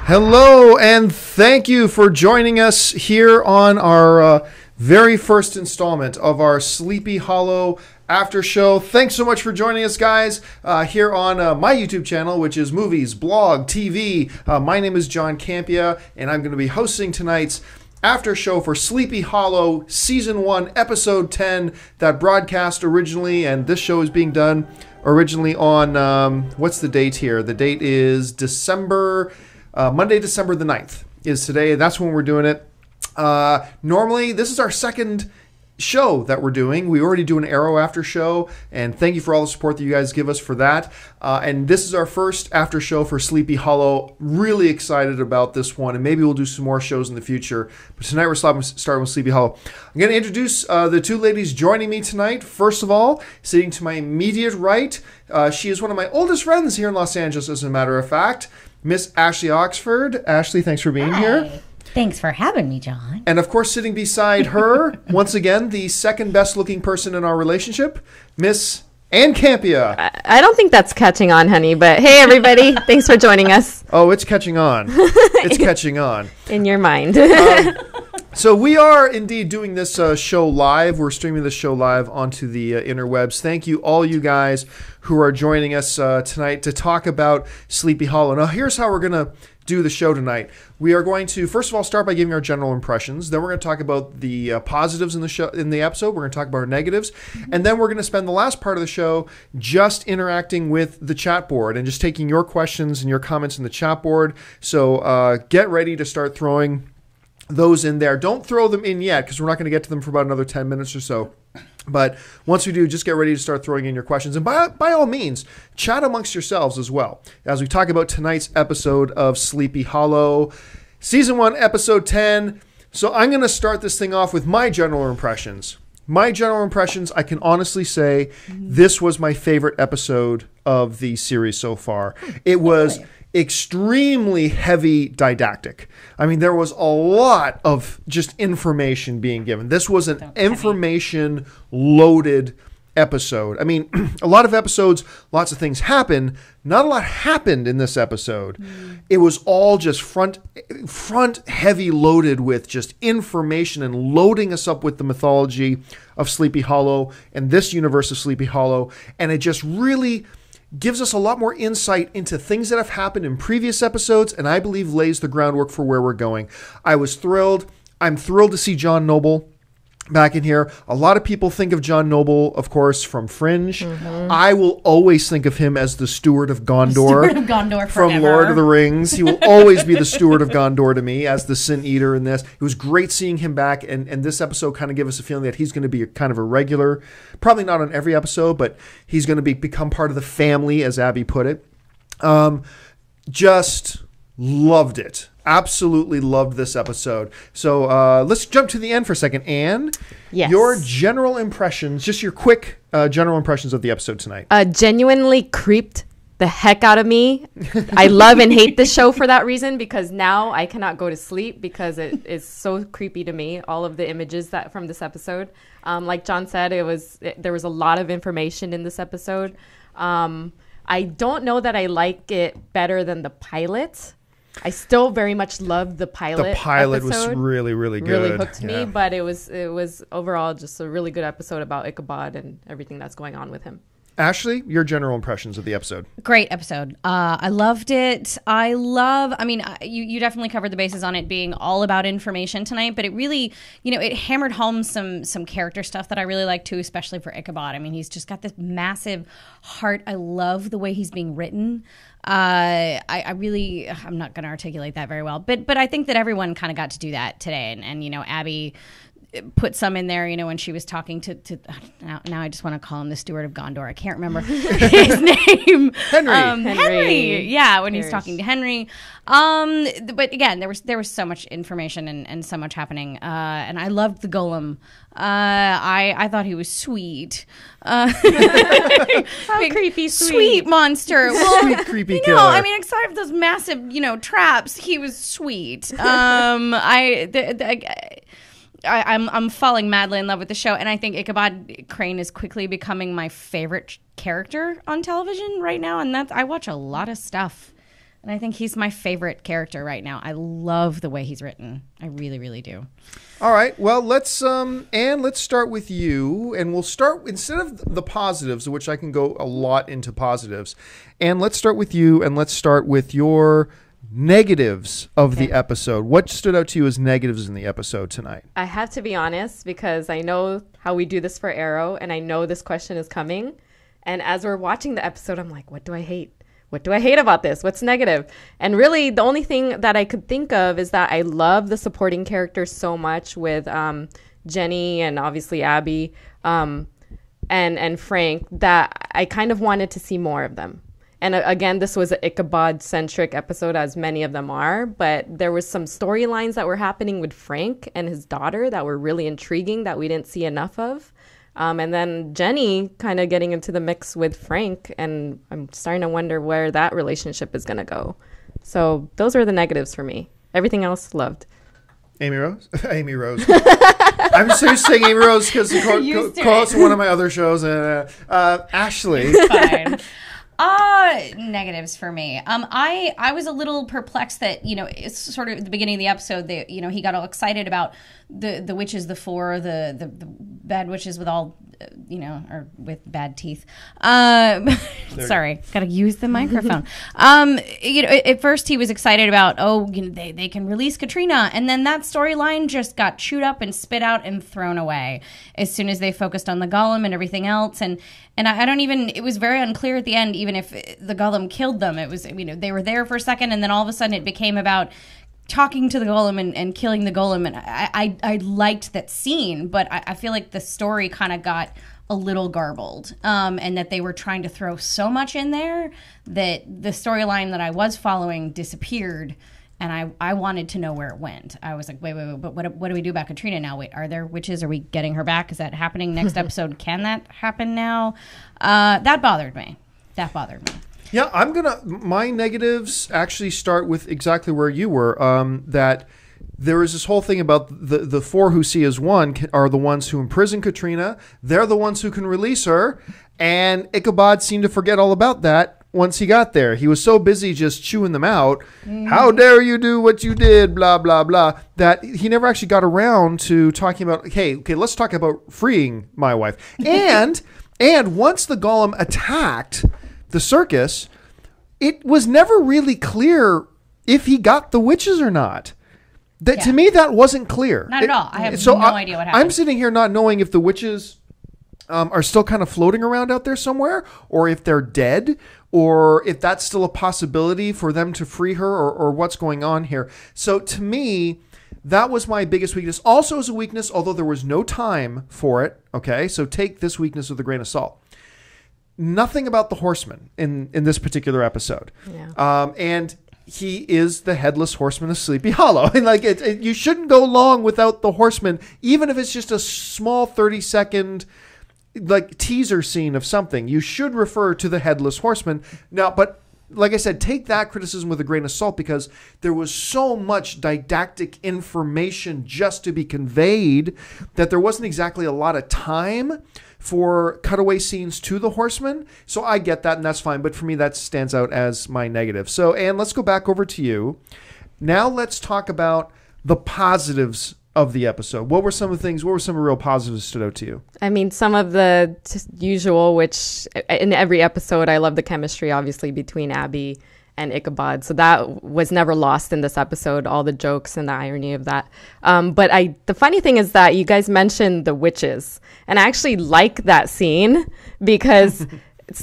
Hello, and thank you for joining us here on our very first installment of our Sleepy Hollow after show. Thanks so much for joining us, guys, here on my YouTube channel, which is Movies, Blog, TV. My name is John Campea, and I'm going to be hosting tonight's after show for Sleepy Hollow Season 1, Episode 10, that broadcast originally, and this show is being done originally on, what's the date here? The date is Monday, December the 9th is today. That's when we're doing it. Normally, this is our second show that we're doing. We already do an Arrow after show, and thank you for all the support that you guys give us for that. And this is our first after show for Sleepy Hollow. Really excited about this one, and maybe we'll do some more shows in the future. But tonight we're starting with Sleepy Hollow. I'm going to introduce the two ladies joining me tonight. First of all, sitting to my immediate right, she is one of my oldest friends here in Los Angeles, as a matter of fact, Miss Ashley Oxford. Ashley, thanks for being here. Thanks for having me, John. And of course, sitting beside her, once again, the second best looking person in our relationship, Miss Ann Campea. I don't think that's catching on, honey, but hey, everybody, thanks for joining us. Oh, it's catching on. It's catching on. In your mind. So we are indeed doing this show live. We're streaming this show live onto the interwebs. Thank you, all you guys who are joining us tonight to talk about Sleepy Hollow. Now, here's how we're going to do the show tonight. We are going to, first of all, start by giving our general impressions. Then we're going to talk about the positives in the show, in the episode. We're going to talk about our negatives. And then we're going to spend the last part of the show just interacting with the chat board and just taking your questions and your comments in the chat board. So get ready to start throwing those in there. Don't throw them in yet, because we're not going to get to them for about another 10 minutes or so. But once we do, just get ready to start throwing in your questions. And by all means, chat amongst yourselves as well, as we talk about tonight's episode of Sleepy Hollow, Season 1, Episode 10. So I'm going to start this thing off with my general impressions. My general impressions, I can honestly say, this was my favorite episode of the series so far. It was extremely heavy didactic. I mean, there was a lot of just information being given. This was an information loaded episode. I mean, a lot of episodes, lots of things happen. Not a lot happened in this episode. It was all just front heavy loaded with just information and loading us up with the mythology of Sleepy Hollow and this universe of Sleepy Hollow. And it just really gives us a lot more insight into things that have happened in previous episodes, and I believe lays the groundwork for where we're going. I was thrilled. I'm thrilled to see John Noble back in here. A lot of people think of John Noble, of course, from Fringe. I will always think of him as the Steward of Gondor. From Lord of the Rings. He will always be the Steward of Gondor to me, as the Sin Eater in this. It was great seeing him back, and this episode kind of gave us a feeling that he's going to be kind of a regular, probably not on every episode, but he's going to become part of the family, as Abby put it. Just loved it. Absolutely loved this episode. So let's jump to the end for a second. Anne, yes. Your general impressions, just your quick general impressions of the episode tonight. Genuinely creeped the heck out of me. I love and hate this show for that reason, because now I cannot go to sleep because it is so creepy to me, all of the images that from this episode. Like John said, there was a lot of information in this episode. I don't know that I like it better than the pilot. I still very much loved the pilot. The pilot episode. Was really, really good. Really hooked me, but it was overall just a really good episode about Ichabod and everything that's going on with him. Ashley, your general impressions of the episode. Great episode. I loved it. You definitely covered the bases on it being all about information tonight, but it really, it hammered home some character stuff that I really like too, especially for Ichabod. I mean, he's just got this massive heart. I love the way he's being written. I'm not going to articulate that very well, but I think that everyone kind of got to do that today. And Abby put some in there, when she was talking to now I just want to call him the Steward of Gondor. I can't remember his name. Henry. Yeah, when he's talking to Henry. But again, there was so much information and so much happening. And I loved the golem. I thought he was sweet. How creepy, sweet monster. Well, sweet, creepy killer. I mean, aside of those massive, traps, he was sweet. I'm falling madly in love with the show, and I think Ichabod Crane is quickly becoming my favorite character on television right now. And I watch a lot of stuff And I think he's my favorite character right now. I love the way he's written. I really, really do. All right. Well, let's Anne, let's start with you, and we'll start instead of the positives, which I can go a lot into positives. And let's start with you, and let's start with your negatives of the episode. What stood out to you as negatives in the episode tonight? I have to be honest because I know how we do this for Arrow, and I know this question is coming. And as we're watching the episode, I'm like, what do I hate? What do I hate about this? What's negative? And really, the only thing that I could think of is that I love the supporting characters so much with Jenny and obviously Abby and Frank that I kind of wanted to see more of them. And again, this was an Ichabod-centric episode, as many of them are. But there was some storylines that were happening with Frank and his daughter that were really intriguing that we didn't see enough of. And then Jenny kind of getting into the mix with Frank, and I'm starting to wonder where that relationship is going to go. So those are the negatives for me. Everything else loved. Amy Rose? Amy Rose. I'm just saying Amy Rose because co-host one of my other shows. Ashley. Fine. Negatives for me. I was a little perplexed that, it's sort of at the beginning of the episode that, he got all excited about the witches, the bad witches with all, or with bad teeth. Sorry, got to use the microphone. At first he was excited about, they can release Katrina. And then that storyline just got chewed up and spit out and thrown away as soon as they focused on the golem and everything else. And I don't even, it was very unclear at the end, even if the golem killed them. It was, they were there for a second, and then all of a sudden it became about talking to the golem and killing the golem. And I liked that scene, but I feel like the story kind of got a little garbled, and that they were trying to throw so much in there that the storyline that I was following disappeared. And I wanted to know where it went. I was like, wait, but what do we do about Katrina now? Wait, are there witches? Are we getting her back? Is that happening next episode? Can that happen now? That bothered me. Yeah, my negatives actually start with exactly where you were, that there is this whole thing about the four who see as one are the ones who imprison Katrina. They're the ones who can release her. And Ichabod seemed to forget all about that. Once he got there, he was so busy just chewing them out. How dare you do what you did, blah, blah, blah, that he never actually got around to talking about, okay, let's talk about freeing my wife. And once the golem attacked the circus, it was never really clear if he got the witches or not. To me, that wasn't clear. Not at all. I have no idea what happened. I'm sitting here not knowing if the witches are still kind of floating around out there somewhere, or if they're dead, or if that's still a possibility for them to free her, or what's going on here. So to me, that was my biggest weakness. Also as a weakness, although there was no time for it, okay, so take this weakness with a grain of salt. Nothing about the horseman in this particular episode. Yeah. And he is the headless horseman of Sleepy Hollow. And you shouldn't go long without the horseman, even if it's just a small 30-second teaser scene of something. You should refer to the headless horseman. Now, but like I said, take that criticism with a grain of salt, because there was so much didactic information just to be conveyed that there wasn't exactly a lot of time for cutaway scenes to the horseman. So I get that, and that's fine. But for me, that stands out as my negative. So, Anne, let's go back over to you. Now let's talk about the positives of the episode. What were some real positives that stood out to you? I mean, some of the usual, which in every episode, I love the chemistry, obviously, between Abby and Ichabod. So that was never lost in this episode, all the jokes and the irony of that. But the funny thing is that you guys mentioned the witches. And I actually like that scene because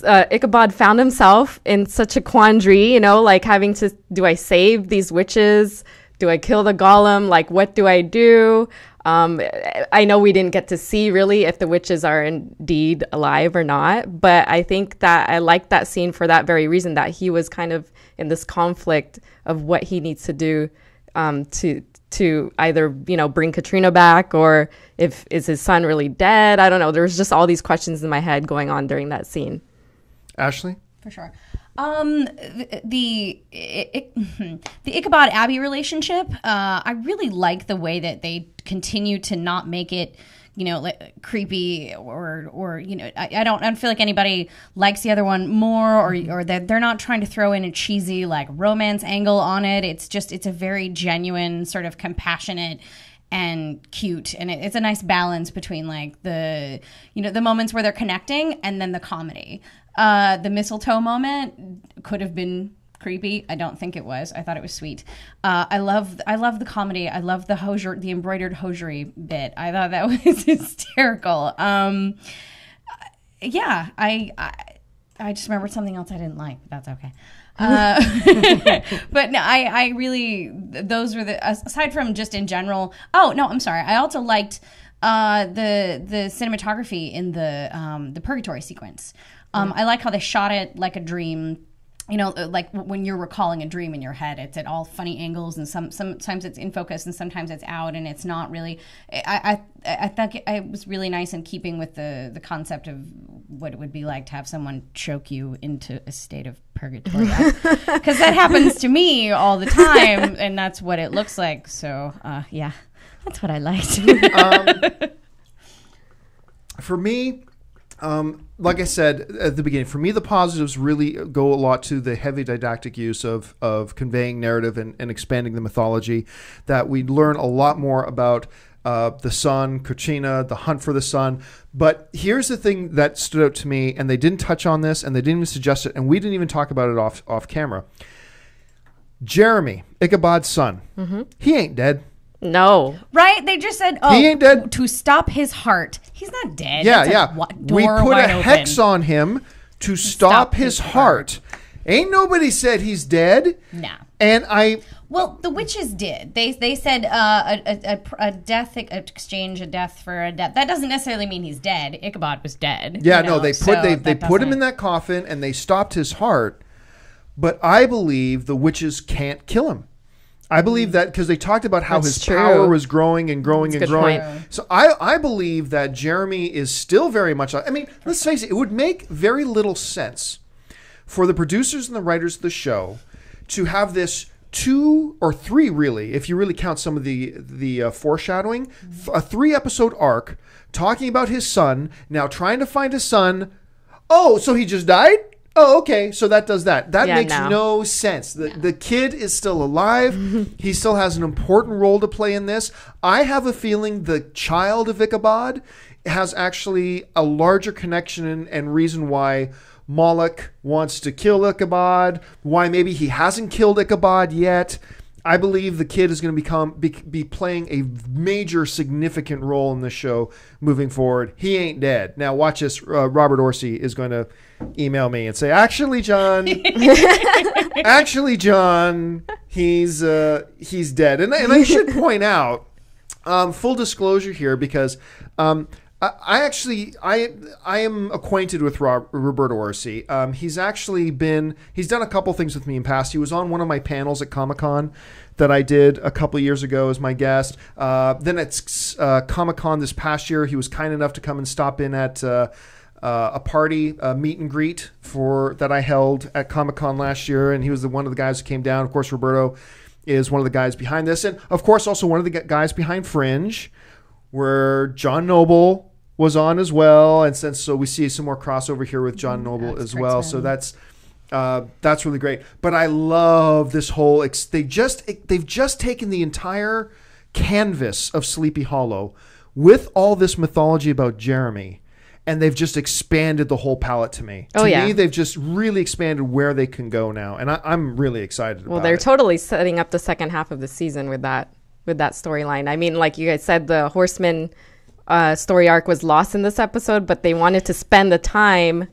Ichabod found himself in such a quandary, having to, do I save these witches? Do I kill the golem? What do I do? I know we didn't get to see really if the witches are indeed alive or not, but I think that I like that scene for that very reason, that he was kind of in this conflict of what he needs to do to either, bring Katrina back, or is his son really dead? I don't know. There's just all these questions in my head going on during that scene. Ashley? For sure. The Ichabod Abby relationship, I really like the way that they continue to not make it like, creepy or I don't feel like anybody likes the other one more or they're not trying to throw in a cheesy like romance angle on it. It's a very genuine sort of compassionate and cute, and it's a nice balance between like the the moments where they're connecting and then the comedy. The mistletoe moment could have been creepy. I don't think it was. I thought it was sweet. I love the comedy. I love the embroidered hosiery bit. I thought that was hysterical. Yeah, I just remembered something else I didn't like. But that's okay. But no, I really, those were aside from just in general. Oh no, I'm sorry. I also liked the cinematography in the purgatory sequence. I like how they shot it like a dream. Like when you're recalling a dream in your head, it's at all funny angles, and sometimes it's in focus, and sometimes it's out, and it's not really. I think it was really nice in keeping with the concept of what it would be like to have someone choke you into a state of purgatory, because that happens to me all the time, and that's what it looks like. So yeah, that's what I liked. For me. Like I said at the beginning, for me, the positives really go a lot to the heavy didactic use of conveying narrative and expanding the mythology, that we learn a lot more about the sun, Kuchina, the hunt for the sun. But here's the thing that stood out to me, and they didn't touch on this, and they didn't even suggest it, and we didn't even talk about it off camera. Jeremy, Ichabod's son, he ain't dead. No. Right? They just said, he ain't dead. To stop his heart. He's not dead. Yeah. We put a hex open. on him to stop his heart. Ain't nobody said he's dead. No. And Well, the witches did. They said a death exchange a death for a death. That doesn't necessarily mean he's dead. Ichabod was dead. Yeah, no, they put him in that coffin and they stopped his heart. But I believe the witches can't kill him. I believe that because they talked about how his power was growing and growing and growing. Point. So I believe that Jeremy is still very much. I mean, let's face it, it would make very little sense for the producers and the writers of the show to have this 2 or 3, really, if you really count some of the foreshadowing, a 3-episode arc talking about his son, now trying to find his son. Oh, so he just died? Oh, okay. So that does that. That makes no sense. The kid is still alive. He still has an important role to play in this. I have a feeling the child of Ichabod has actually a larger connection and reason why Moloch wants to kill Ichabod, why maybe he hasn't killed Ichabod yet. I believe the kid is going to be playing a major, significant role in the show moving forward. He ain't dead. Now watch this. Robert Orsi is going to email me and say, actually, John, he's dead. And I should point out, full disclosure here, because I am acquainted with Roberto Orsi. He's done a couple things with me in the past. He was on one of my panels at Comic-Con that I did a couple of years ago as my guest. Then at Comic-Con this past year, he was kind enough to come and stop in at a party, meet and greet that I held at Comic-Con last year, and he was one of the guys who came down. Of course, Roberto is one of the guys behind this, and of course also one of the guys behind Fringe, where John Noble was on as well, and so we see some more crossover here with John Noble as well. So that's really great. But I love this whole. They've just taken the entire canvas of Sleepy Hollow with all this mythology about Jeremy, and they've just expanded the whole palette to me. To me, they've just really expanded where they can go now, and I'm really excited about it. Well, they're totally setting up the second half of the season with that storyline. I mean, like you guys said, the Horseman story arc was lost in this episode, but they wanted to spend the time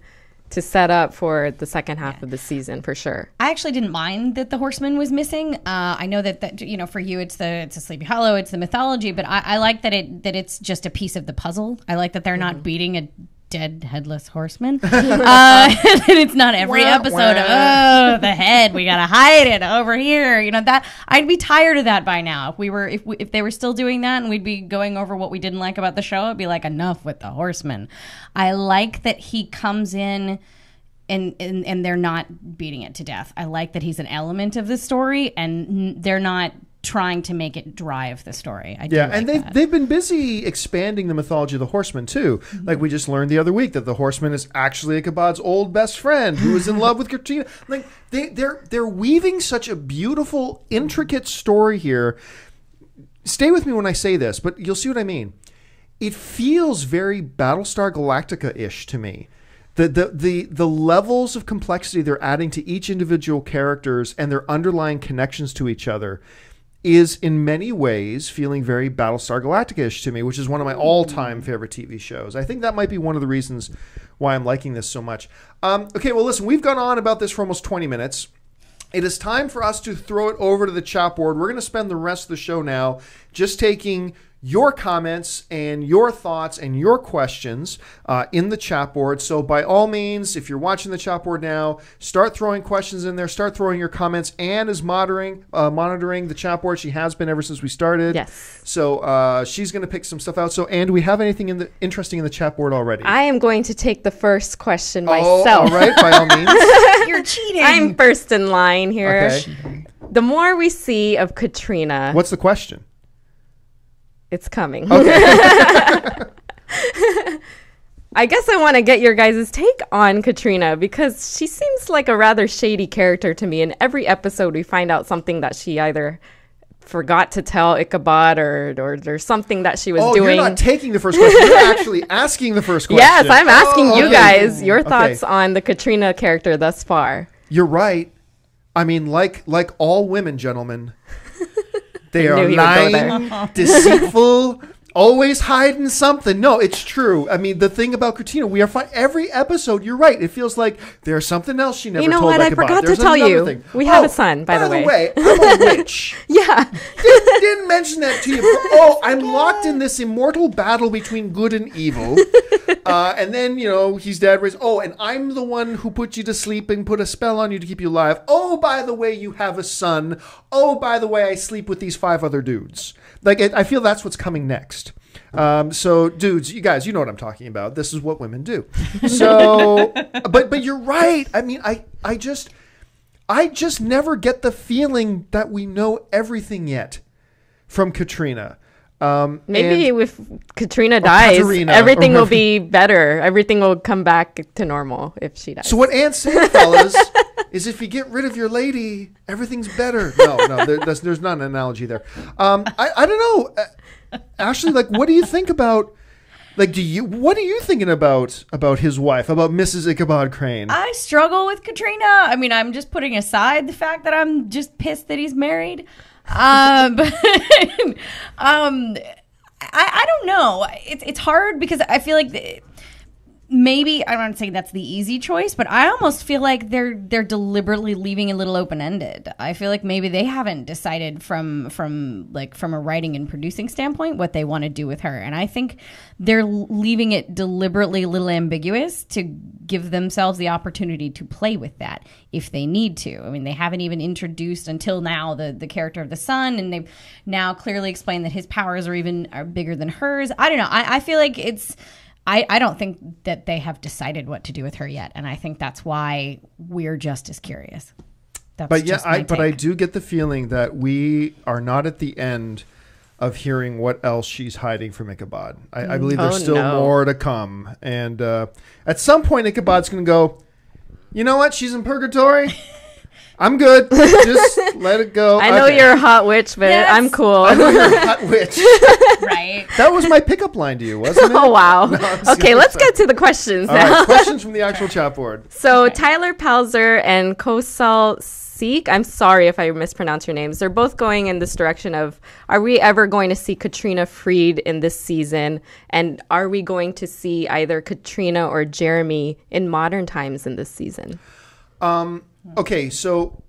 to set up for the second half of the season for sure. I actually didn't mind that the Horseman was missing. I know that for you it's a Sleepy Hollow, it's the mythology, but I like that it's just a piece of the puzzle. I like that they're not beating a dead headless horseman. It's not every episode of the head, we gotta hide it over here. That I'd be tired of that by now. If they were still doing that and we'd be going over what we didn't like about the show, I'd be like, enough with the horseman. I like that he comes in and they're not beating it to death. I like that he's an element of the story and they're not trying to make it drive the story. I do Yeah, like and that. they've been busy expanding the mythology of the Horseman too. Like we just learned the other week that the Horseman is actually Ichabod's old best friend who is in love with Katrina. Like they're weaving such a beautiful, intricate story here. Stay with me when I say this, but you'll see what I mean. It feels very Battlestar Galactica-ish to me. The levels of complexity they're adding to each individual characters and their underlying connections to each other is in many ways feeling very Battlestar Galactica-ish to me, which is one of my all-time favorite TV shows. I think that might be one of the reasons why I'm liking this so much. Okay, well, listen, we've gone on about this for almost 20 minutes. It is time for us to throw it over to the chat board. We're going to spend the rest of the show now just taking your comments and your thoughts and your questions in the chat board. So by all means, if you're watching the chat board now, start throwing questions in there, start throwing your comments. Anne is monitoring the chat board. She has been ever since we started. Yes. So she's going to pick some stuff out. So Anne, do we have anything interesting in the chat board already? I am going to take the first question Oh, myself. all right, by all means. You're cheating. I'm first in line here. Okay. The more we see of Katrina, What's the question? it's coming. Okay. I guess I want to get your guys' take on Katrina because she seems like a rather shady character to me. In every episode, we find out something that she either forgot to tell Ichabod or there's something that she was doing. You're not taking the first question. You're actually asking the first question. Yes, I'm asking you okay. guys your Okay. thoughts on the Katrina character thus far. You're right. I mean, like all women, gentlemen, they I are knew he would go there. lying, deceitful, always hiding something. No, it's true. I mean, the thing about Katrina, we are fine. Every episode, you're right. It feels like there's something else she never You know told what? I Ichabod. forgot to There's tell another you. thing. We have a son, by the way. I'm a witch. Yeah. Didn't mention that to you. I'm locked in this immortal battle between good and evil. And then, he's dead. And I'm the one who put you to sleep and put a spell on you to keep you alive. Oh, by the way, you have a son. Oh, by the way, I sleep with these 5 other dudes. Like, I feel that's what's coming next. So, dudes, you guys, you know what I'm talking about. This is what women do. So, but you're right. I mean, I just never get the feeling that we know everything yet from Katrina. Maybe if Katrina dies, everything will be better. Everything will come back to normal if she dies. So what Anne's saying, fellas, is if you get rid of your lady, everything's better. No, there's not an analogy there. I don't know. Ashley, like, what do you think about... Like, what are you thinking about his wife, about Mrs. Ichabod Crane? I struggle with Katrina. I mean, I'm just putting aside the fact that I'm just pissed that he's married. But I don't know. It's hard because I feel like maybe I'm not saying that's the easy choice, but I almost feel like they're deliberately leaving it a little open ended. I feel like maybe they haven't decided from a writing and producing standpoint what they want to do with her, and I think they're leaving it deliberately a little ambiguous to give themselves the opportunity to play with that if they need to. I mean, they haven't even introduced until now the character of the son, and they've now clearly explained that his powers are bigger than hers. I don't know. I feel like it's. I don't think that they have decided what to do with her yet, and I think that's why we're just as curious. I do get the feeling that we are not at the end of hearing what else she's hiding from Ichabod. I believe there's still more to come, and at some point Ichabod's going to go, you know what? She's in purgatory. I'm good. Just let it go. I know you're a hot witch, but yes. I'm cool. I know you're a hot witch. Right. That was my pickup line to you, wasn't it? Oh, wow. No, okay, let's get to the questions now. All right, questions from the actual chat board. So Tyler Palzer and Kosal Seek, I'm sorry if I mispronounce your names. They're both going in this direction of, are we ever going to see Katrina freed in this season? And are we going to see either Katrina or Jeremy in modern times in this season? Okay, so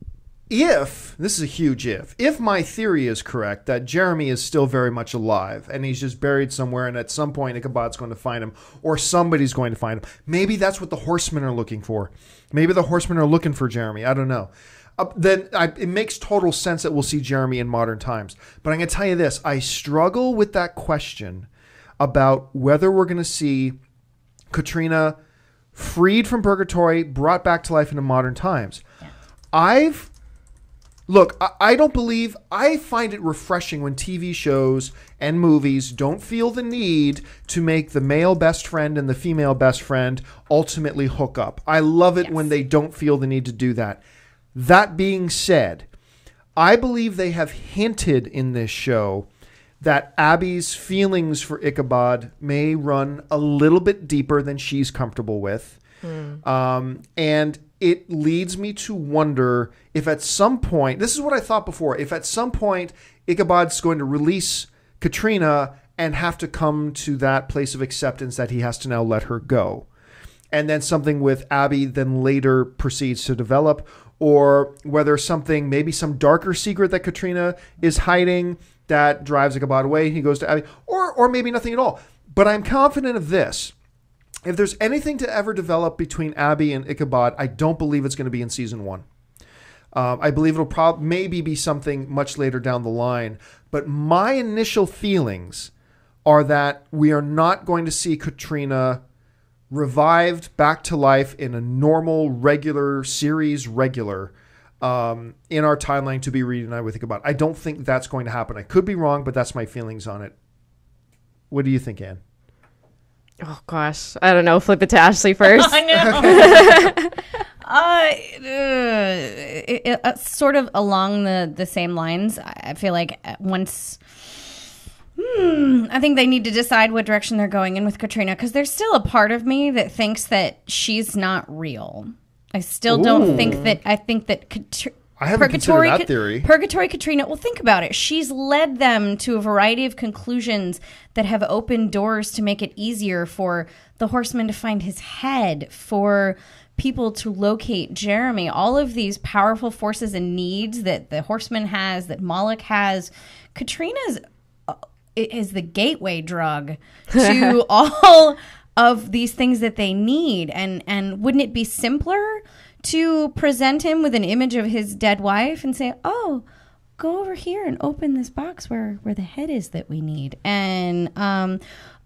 if my theory is correct that Jeremy is still very much alive and he's just buried somewhere and at some point Ichabod's going to find him or somebody's going to find him, maybe that's what the Horsemen are looking for. Maybe the Horsemen are looking for Jeremy. I don't know. It makes total sense that we'll see Jeremy in modern times. But I'm going to tell you this. I struggle with that question about whether we're going to see Katrina freed from purgatory, brought back to life into modern times. Yeah. Look, I don't believe... I find it refreshing when TV shows and movies don't feel the need to make the male best friend and the female best friend ultimately hook up. I love it when they don't feel the need to do that. That being said, I believe they have hinted in this show that Abby's feelings for Ichabod may run a little bit deeper than she's comfortable with. And it leads me to wonder if at some point, this is what I thought before, if at some point Ichabod's going to release Katrina and have to come to that place of acceptance that he has to now let her go. And then something with Abby then later proceeds to develop, or whether something, maybe some darker secret that Katrina is hiding that drives Ichabod away. He goes to Abby, or maybe nothing at all. But I'm confident of this. If there's anything to ever develop between Abby and Ichabod, I don't believe it's going to be in season 1. I believe it'll maybe be something much later down the line. But my initial feelings are that we are not going to see Katrina revived back to life in a normal, regular series, in our timeline to be reunited with Ichabod. I don't think that's going to happen. I could be wrong, but that's my feelings on it. What do you think, Anne? Oh, gosh. I don't know. Flip it to Ashley first. I know. Sort of along the same lines. I feel like once... I think they need to decide what direction they're going in with Katrina, because there's still a part of me that thinks that she's not real. I still don't think that... I think that... I haven't considered that theory. Purgatory Katrina, well, think about it. She's led them to a variety of conclusions that have opened doors to make it easier for the horseman to find his head, for people to locate Jeremy. All of these powerful forces and needs that the horseman has, that Moloch has. Katrina's is the gateway drug to all of these things that they need. And wouldn't it be simpler to present him with an image of his dead wife and say, oh, go over here and open this box where the head is that we need. And,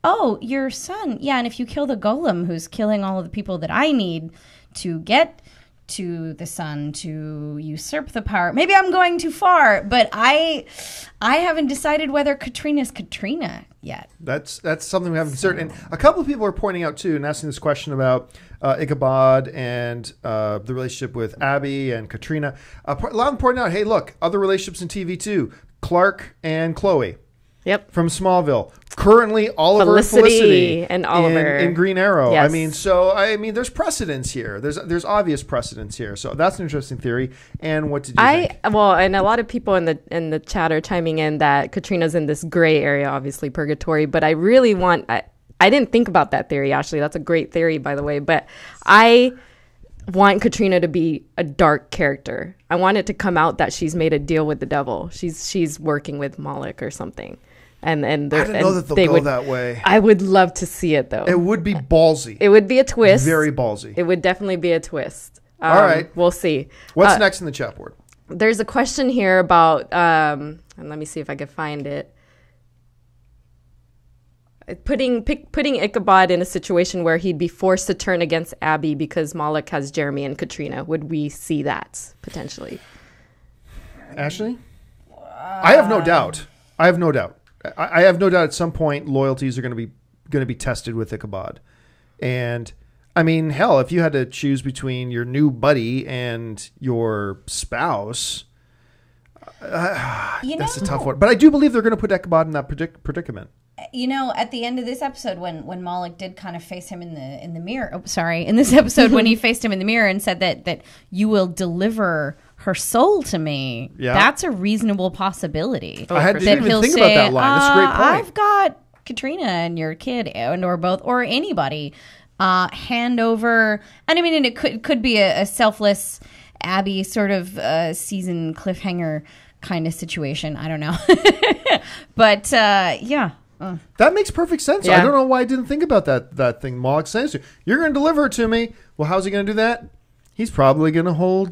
oh, your son. Yeah, and if you kill the golem who's killing all of the people that I need to get to the sun, to usurp the power. Maybe I'm going too far, but I haven't decided whether Katrina's Katrina yet. That's something we haven't considered. And a couple of people are pointing out, too, and asking this question about Ichabod and the relationship with Abby and Katrina. A lot of them pointing out, hey, look, other relationships in TV, too. Clark and Chloe. Yep. From Smallville. Currently, Oliver and Felicity and Oliver in Green Arrow. Yes. I mean, there's precedence here. There's obvious precedence here. So that's an interesting theory. And what did you think? Well, and a lot of people in the chat are chiming in that Katrina's in this gray area, obviously purgatory. But I really want. I didn't think about that theory. Actually, that's a great theory, by the way. But I want Katrina to be a dark character. I want it to come out that she's made a deal with the devil. She's working with Moloch or something. And I don't know that they'll go that way. I would love to see it, though. It would be ballsy. It would be a twist. Very ballsy. It would definitely be a twist. All right. We'll see. What's next in the chat board? There's a question here about, and let me see if I can find it. Putting Ichabod in a situation where he'd be forced to turn against Abby because Moloch has Jeremy and Katrina. Would we see that, potentially? Ashley? I have no doubt. I have no doubt at some point loyalties are going to be tested with Ichabod. And I mean, hell, if you had to choose between your new buddy and your spouse, that's a tough one. But I do believe they're going to put Ichabod in that predicament. You know, at the end of this episode, when Moloch did kind of face him in the mirror. Oh, sorry, in this episode when he faced him in the mirror and said that you will deliver her soul to me. Yeah. That's a reasonable possibility. I didn't even think about that line. That's a great point. I've got Katrina and your kid, and or both, or anybody. Hand over, and I mean, and it could be a selfless Abby sort of season cliffhanger kind of situation. I don't know, but yeah. That makes perfect sense. Yeah. I don't know why I didn't think about that thing. Moloch says, "You're going to deliver it to me." Well, how's he going to do that? He's probably going to hold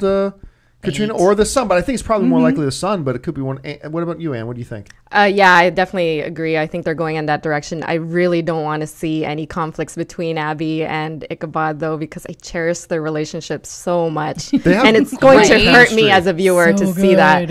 Katrina or the son, but I think it's probably more likely the son, but it could be one. What about you, Anne? What do you think? Yeah, I definitely agree. I think they're going in that direction. I really don't want to see any conflicts between Abby and Ichabod, though, because I cherish their relationship so much. And it's going to hurt me as a viewer to see that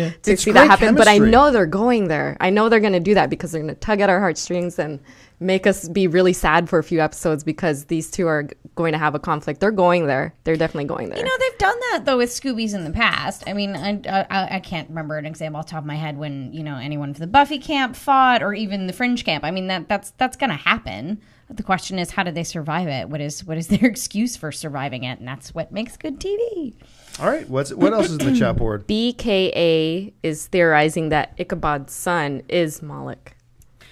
happen. But I know they're going there. I know they're going to do that because they're going to tug at our heartstrings and make us be really sad for a few episodes because these two are going to have a conflict. They're going there. They're definitely going there. You know, they've done that, though, with Scoobies in the past. I mean, I can't remember an example off the top of my head when, you know, anyone for the Buffy camp fought or even the Fringe camp. I mean, that's going to happen. The question is, how did they survive it? What is their excuse for surviving it? And that's what makes good TV. All right. What else is in the chat board? BKA is theorizing that Ichabod's son is Moloch.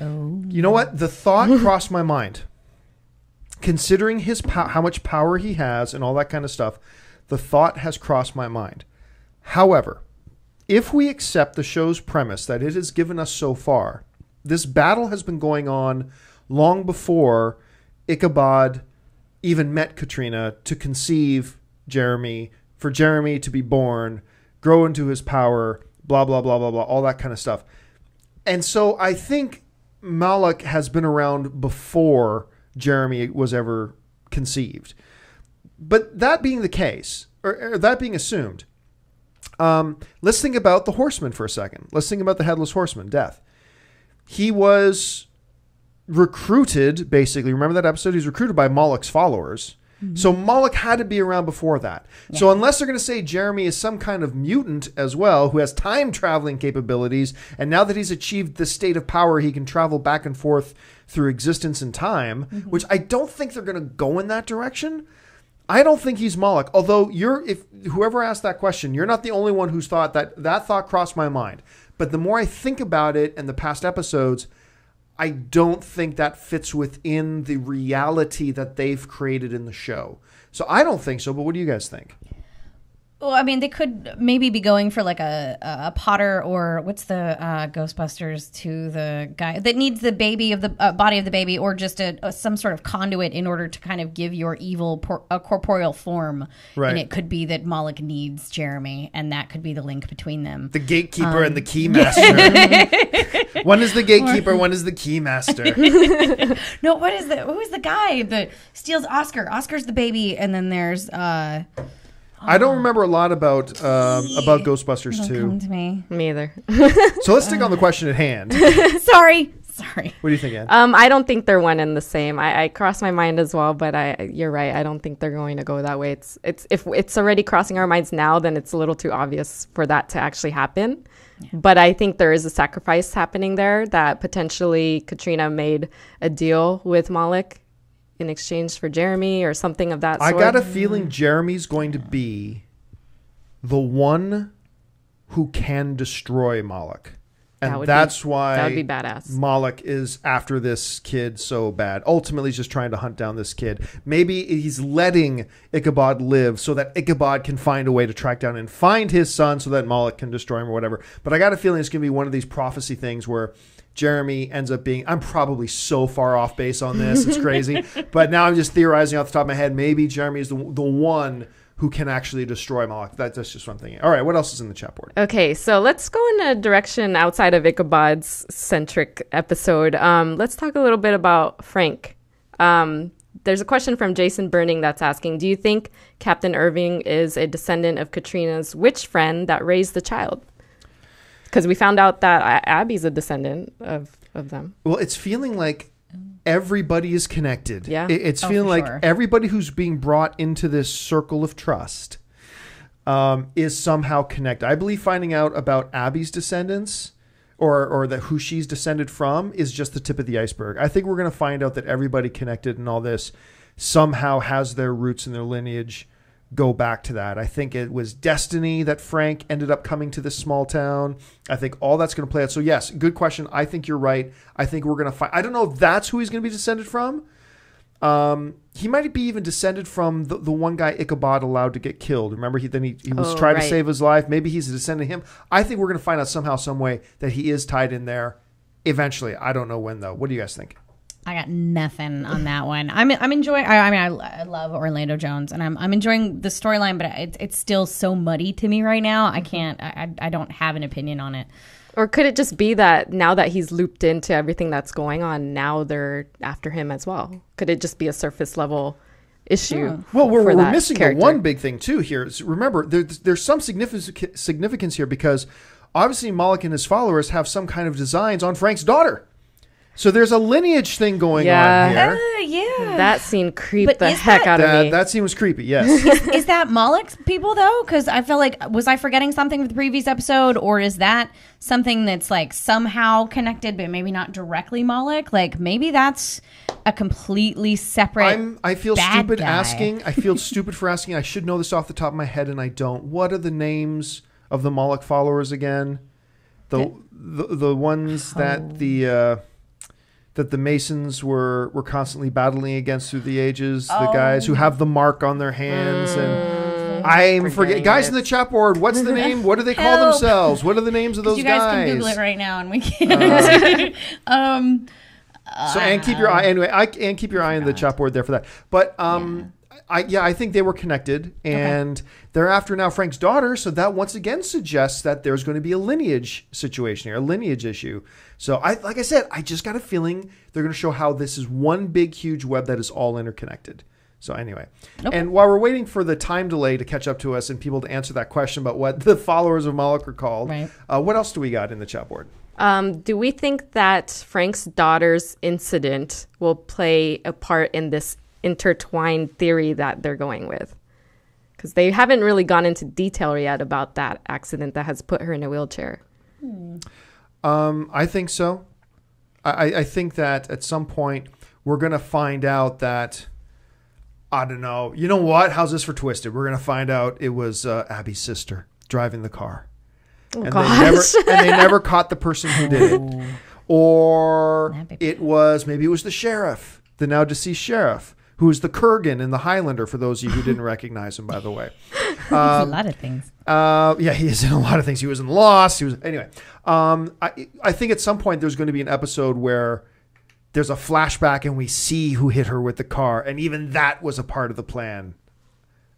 Oh. You know what? The thought crossed my mind. Considering his how much power he has and all that kind of stuff, the thought has crossed my mind. However, if we accept the show's premise that it has given us so far, this battle has been going on long before Ichabod even met Katrina to conceive Jeremy, for Jeremy to be born, grow into his power, blah, blah, blah, blah, blah, all that kind of stuff. And so I think Moloch has been around before Jeremy was ever conceived. But that being the case, or that being assumed, let's think about the Horseman for a second. Let's think about the Headless Horseman, Death. He was recruited, basically. Remember that episode? He was recruited by Moloch's followers. Mm-hmm. So Moloch had to be around before that. Yeah. So unless they're going to say Jeremy is some kind of mutant as well, who has time traveling capabilities, and now that he's achieved the state of power, he can travel back and forth through existence and time, mm-hmm. which I don't think they're going to go in that direction. I don't think he's Moloch. Although if whoever asked that question, you're not the only one who's thought that thought crossed my mind. But the more I think about it and the past episodes, I don't think that fits within the reality that they've created in the show. So I don't think so, but what do you guys think? Well, I mean, they could maybe be going for like a Potter or what's the Ghostbusters to the guy that needs the baby of the body of the baby, or just some sort of conduit in order to kind of give your evil a corporeal form. Right. And it could be that Moloch needs Jeremy, and that could be the link between them. The gatekeeper and the keymaster. One is the gatekeeper, one is the keymaster. No, who is the guy that steals Oscar? Oscar's the baby, and then there's I don't remember a lot about Ghostbusters 2. Come to me. Me either. So let's stick on the question at hand. Sorry. What do you think, Ann? I don't think they're one and the same. I crossed my mind as well, but you're right. I don't think they're going to go that way. If it's already crossing our minds now, then it's a little too obvious for that to actually happen. Yeah. But I think there is a sacrifice happening there that potentially Katrina made a deal with Moloch in exchange for Jeremy or something of that sort. I got a feeling Jeremy's going to be the one who can destroy Moloch. And that's why that would be badass. Moloch is after this kid so bad. Ultimately, he's just trying to hunt down this kid. Maybe he's letting Ichabod live so that Ichabod can find a way to track down and find his son so that Moloch can destroy him or whatever. But I got a feeling it's going to be one of these prophecy things where Jeremy ends up being, I'm probably so far off base on this, it's crazy. But now I'm just theorizing off the top of my head, maybe Jeremy is the one who can actually destroy Moloch. That's just one thing. All right, what else is in the chat board? Okay, so let's go in a direction outside of Ichabod's centric episode. Let's talk a little bit about Frank. There's a question from Jason Burning that's asking, do you think Captain Irving is a descendant of Katrina's witch friend that raised the child? Because we found out that Abby's a descendant of them. Well, it's feeling like everybody is connected. Yeah. It's feeling like everybody who's being brought into this circle of trust is somehow connected. I believe finding out about Abby's descendants or that who she's descended from is just the tip of the iceberg. I think we're going to find out that everybody connected in all this somehow has their roots and their lineage go back to that. I think it was destiny that Frank ended up coming to this small town. I think all that's going to play out. So yes, good question. I think you're right. I think we're going to find, I don't know if that's who he's going to be descended from. He might be even descended from the one guy Ichabod allowed to get killed. Remember, he was trying to save his life. Maybe he's a descendant of him. I think we're going to find out somehow, some way that he is tied in there eventually. I don't know when though. What do you guys think? I got nothing on that one. I'm enjoying. I love Orlando Jones, and I'm enjoying the storyline, but it's still so muddy to me right now. I can't. I don't have an opinion on it. Or could it just be that now that he's looped into everything that's going on, now they're after him as well? Could it just be a surface level issue? Well, we're that missing character? the one big thing too here. Remember, there's some significance here because obviously Moloch and his followers have some kind of designs on Frank's daughter. So there's a lineage thing going on here. Yeah. That scene creeped the heck out of me. That scene was creepy, yes. Is that Moloch's people, though? Because I feel like, was I forgetting something with the previous episode? Or is that something that's like somehow connected, but maybe not directly Moloch? Like maybe that's a completely separate I feel bad stupid guy. asking. I feel stupid for asking. I should know this off the top of my head, and I don't. What are the names of the Moloch followers again? The ones that the Masons were constantly battling against through the ages. The guys who have the mark on their hands. And I'm forgetting. Guys in the chat board, what's the name? What do they call themselves? What are the names of those guys? You guys can Google it right now, and we can't. So and keep your eye anyway. And keep your eye on the chat board there for that. But I think they were connected, and they're after now Frank's daughter. So that once again suggests that there's going to be a lineage situation here, a lineage issue. So like I said, I just got a feeling they're going to show how this is one big, huge web that is all interconnected. So anyway, and while we're waiting for the time delay to catch up to us and people to answer that question about what the followers of Moloch are called, what else do we got in the chat board? Do we think that Frank's daughter's incident will play a part in this intertwined theory that they're going with? Because they haven't really gone into detail yet about that accident that has put her in a wheelchair. I think so. I think that at some point we're going to find out that, I don't know. You know what? How's this for twisted? We're going to find out it was Abby's sister driving the car. And they never caught the person who did it. Or maybe it was the sheriff, the now deceased sheriff, who is the Kurgan in the Highlander, for those of you who didn't recognize him, by the way. A lot of things. He is in a lot of things. He was in Lost. Anyway. I think at some point there's going to be an episode where there's a flashback and we see who hit her with the car, and even that was a part of the plan.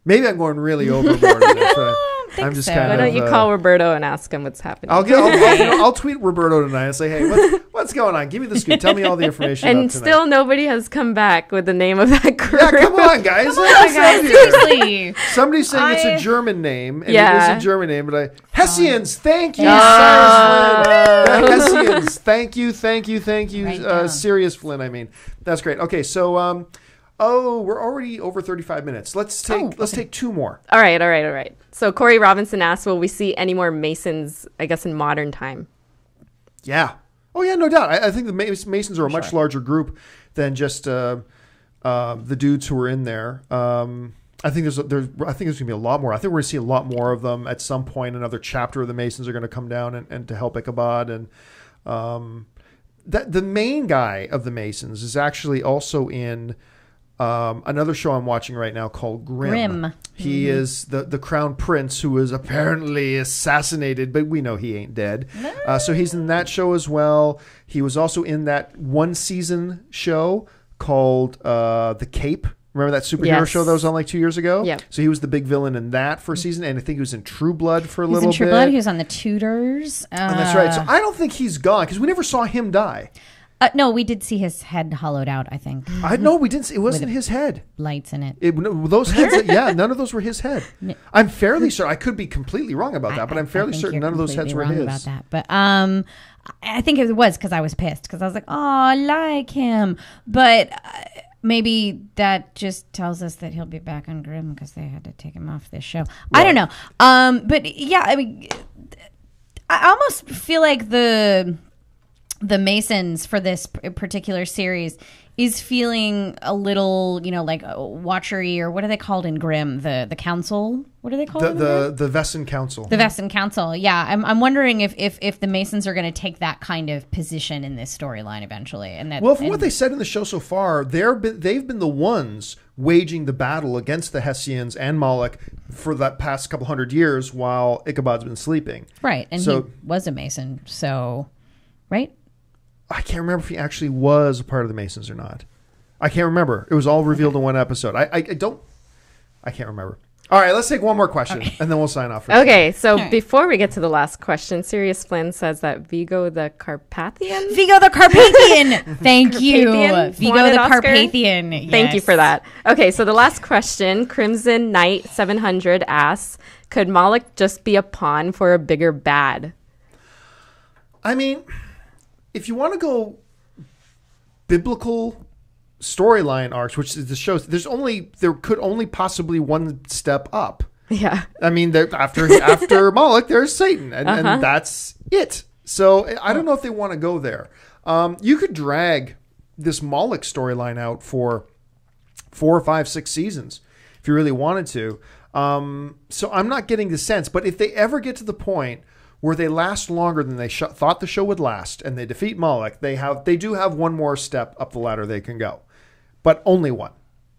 Maybe I'm going really overboard with this. I'm just kind of. Why don't you call Roberto and ask him what's happening? I'll tweet Roberto tonight and say, hey, what's going on? Give me the scoop. Tell me all the information. And still nobody has come back with the name of that crew. Yeah, come on, guys. Seriously. Somebody's saying it's a German name, and it is a German name, but Hessians. Thank you, Hessians. Thank you. Sirius Flynn. I mean, that's great. Okay, so. We're already over 35 minutes. Let's take two more. All right. So Corey Robinson asks, will we see any more Masons, I guess, in modern time? Yeah. Oh, yeah, no doubt. I think the Masons are a much larger group than just the dudes who are in there. I think there's going to be a lot more. I think we're going to see a lot more of them at some point. Another chapter of the Masons are going to come down and to help Ichabod. And the main guy of the Masons is actually also in another show I'm watching right now called Grimm. He is the crown prince who was apparently assassinated, but we know he ain't dead. No. So he's in that show as well. He was also in that one season show called The Cape. Remember that superhero show that was on like 2 years ago? Yeah. So he was the big villain in that for a season, and I think he was in True Blood for a little bit. He was in True Blood. He was on The Tudors. And that's right. So I don't think he's gone because we never saw him die. No, we did see his head hollowed out, I think. No, we didn't see. It wasn't his head. Lights in it. Those heads, none of those were his head. I'm fairly certain. I could be completely wrong about that, but I'm fairly certain none of those heads were his. About that. But I think it was because I was pissed because I was like, oh, I like him. But maybe that just tells us that he'll be back on Grimm because they had to take him off this show. Right. I don't know. But yeah, I mean, I almost feel like the Masons for this particular series is feeling a little, like watchery, or what are they called in Grimm? The council? What are they called? The Vesson Council. The Vesson Council. Yeah, I'm wondering if the Masons are going to take that kind of position in this storyline eventually. And that, from what they said in the show so far, they've been the ones waging the battle against the Hessians and Moloch for that past couple hundred years while Ichabod's been sleeping. Right, and he was a Mason, so right. I can't remember if he actually was a part of the Masons or not. I can't remember. It was all revealed in one episode. I can't remember. All right, let's take one more question, and then we'll sign off. Okay, so before we get to the last question, Sirius Flynn says that Vigo the Carpathian? Vigo the Carpathian! Thank you. Vigo Won an the Oscar? Carpathian. Yes. Thank you for that. Okay, so the last question, Crimson Knight 700 asks, could Moloch just be a pawn for a bigger bad? I mean, if you want to go biblical storyline arcs, which is the show, there could only possibly one step up. Yeah. I mean, after Moloch, there's Satan, and that's it. So I don't know if they want to go there. You could drag this Moloch storyline out for 4 or 5, 6 seasons if you really wanted to. So I'm not getting the sense, but if they ever get to the point where they last longer than they thought the show would last, and they defeat Moloch, they do have one more step up the ladder they can go, but only one.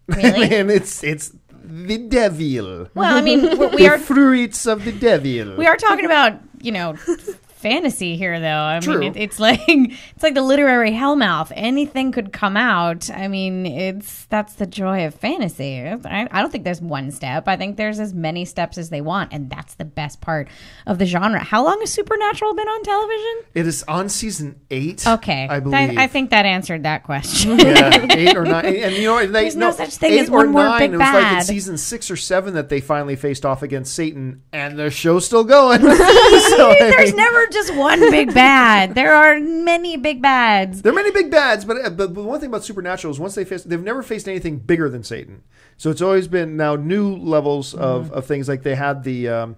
Really? And it's the devil. Well, I mean, The fruits of the devil. we are talking about, fantasy here, though. I True. mean, it's like the literary hellmouth. Anything could come out. I mean, that's the joy of fantasy. I don't think there's one step. I think there's as many steps as they want, and that's the best part of the genre. How long has Supernatural been on television? It is on season 8. Okay, I believe. I think that answered that question. Yeah, 8 or 9, and There's no such thing 8 as or one more 9. big It was like in bad. season 6 or 7 that they finally faced off against Satan, and the show's still going. So, I There's mean, never just one big bad. There are many big bads. there are many big bads, but the one thing about Supernatural is they've never faced anything bigger than Satan. So it's always been now new levels of things. Like they had the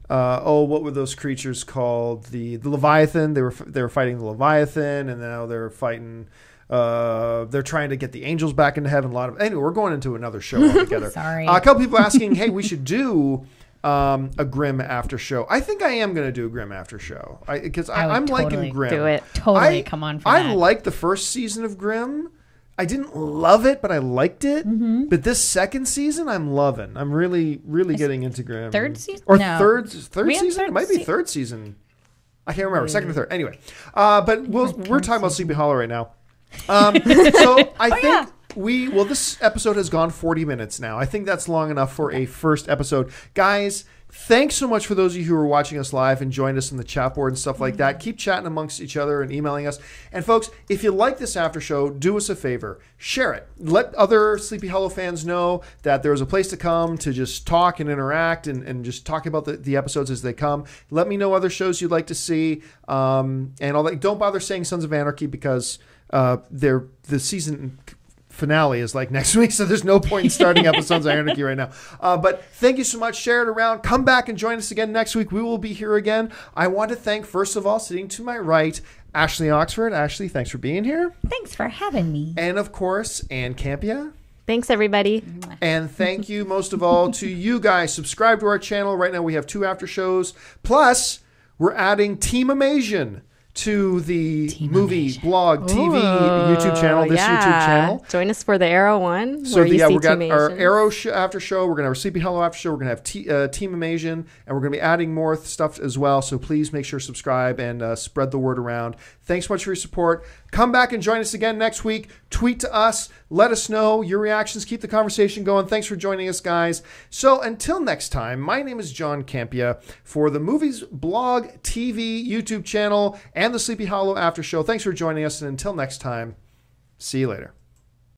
what were those creatures called? The Leviathan. They were fighting the Leviathan, and now they're fighting. They're trying to get the angels back into heaven. Anyway, we're going into another show altogether. Sorry. A couple people asking, hey, we should do a Grimm after show. I think I am going to do a Grimm after show because I'm totally liking Grimm. do it. Totally come on for that. I liked the first season of Grimm. I didn't love it, but I liked it. Mm-hmm. But this second season, I'm loving. I'm really, really getting into Grimm. Third season? Or No. third We season? have It might be third third season. I can't remember. Second or third. Anyway. But we're talking about Sleepy Hollow right now. So I think this episode has gone 40 minutes now. I think that's long enough for a first episode. Guys, thanks so much for those of you who are watching us live and joined us in the chat board and stuff like that. Keep chatting amongst each other and emailing us. And folks, if you like this after show, do us a favor. Share it. Let other Sleepy Hollow fans know that there's a place to come to just talk and interact and just talk about the episodes as they come. Let me know other shows you'd like to see and all that. Don't bother saying Sons of Anarchy because the season finale is like next week, so there's no point in starting episodes of Anarchy right now. But thank you so much. Share it around. Come back and join us again next week. We will be here again. I want to thank, first of all, sitting to my right, Ashley Oxford. Ashley, thanks for being here. Thanks for having me. And of course, Ann Campea. Thanks, everybody. And thank you most of all to you guys. Subscribe to our channel. Right now we have 2 after shows. Plus, we're adding Team Amazing to the movie, blog, TV, YouTube channel, YouTube channel. Join us for the Arrow one. So we got Team our Asians. Arrow after show. We're going to have our Sleepy Hollow after show. We're going to have Team Amazing, and we're going to be adding more stuff as well. So please make sure to subscribe and spread the word around. Thanks so much for your support. Come back and join us again next week. Tweet to us. Let us know your reactions. Keep the conversation going. Thanks for joining us, guys. So until next time, my name is John Campea for the Movies Blog TV YouTube channel and the Sleepy Hollow After Show. Thanks for joining us, and until next time, see you later.